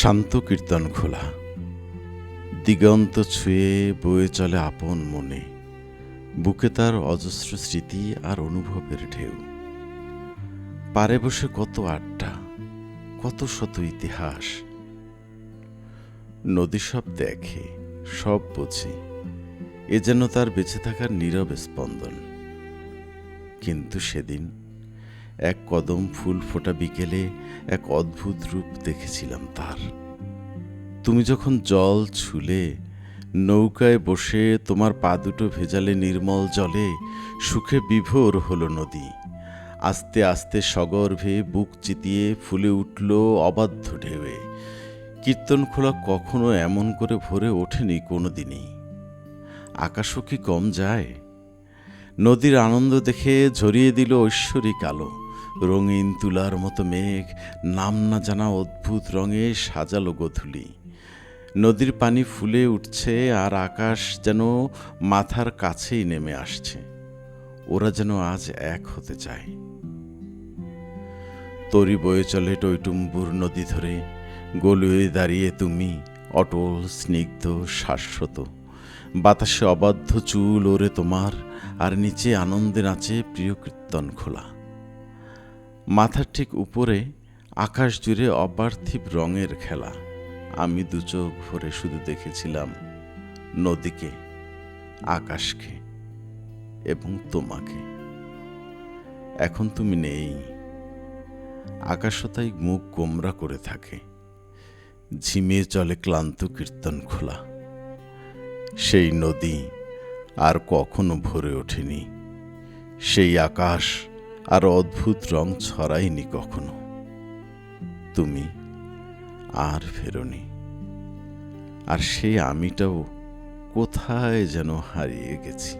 শান্ত কীর্তন খোলা দিগন্ত ছুঁয়ে বয়ে চলে আপন মনে, বুকে তার অজস্র স্মৃতি আর অনুভবের ঢেউ। পারে বসে কত আড্ডা, কত শত ইতিহাস। নদী সব দেখে, সব বোঝে, এ যেন তার বেঁচে থাকার নীরব স্পন্দন। কিন্তু সেদিন এক কদম ফুল ফোটা বিকেলে এক অদ্ভুত রূপ দেখেছিলাম তার। তুমি যখন জল ছুলে, নৌকায় বসে তোমার পা দুটো ভেজালে নির্মল জলে, সুখে বিভোর হলো নদী। আস্তে আস্তে সগর্ভে বুক চিতিয়ে ফুলে উঠল অবাধ্য ঢেউয়ে। কীর্তন খোলা কখনো এমন করে ভরে ওঠেনি কোনো দিনই। আকাশও কি কম যায়? নদীর আনন্দ দেখে ঝরিয়ে দিল ঐশ্বরিক আলো। রঙিন তুলার মতো মেঘ নাম না জানা অদ্ভুত রঙে সাজালো গোধূলি। নদীর পানি ফুলে উঠছে আর আকাশ যেন মাথার কাছেই নেমে আসছে। ওরা যেন আজ এক হতে চায়। তরি বয়ে চলে টইটুম্বুর নদী ধরে, গলুয়ে দাঁড়িয়ে তুমি, অটল স্নিগ্ধ শাশ্বত। বাতাসে অবাধ্য চুল ওরে তোমার, আর নিচে আনন্দে নাচে প্রিয় কীর্তন খোলা। মাথার ঠিক উপরে আকাশ জুড়ে অপার্থিব রঙের খেলা। আমি দু চোখ ভরে শুধু দেখেছিলাম নদীকে, আকাশকে এবং তোমাকে। এখন তুমি নেই। আকাশও তাই মুখ গোমরা করে থাকে। ঝিমিয়ে চলে ক্লান্ত কীর্তন খোলা। সেই নদী আর কখনো ভরে ওঠেনি। সেই আকাশ আর অদ্ভুত রং ছড়ায়নি কখনো। তুমি আর ফেরোনি। আর সেই আমিটাও কোথায় যেন হারিয়ে গেছি।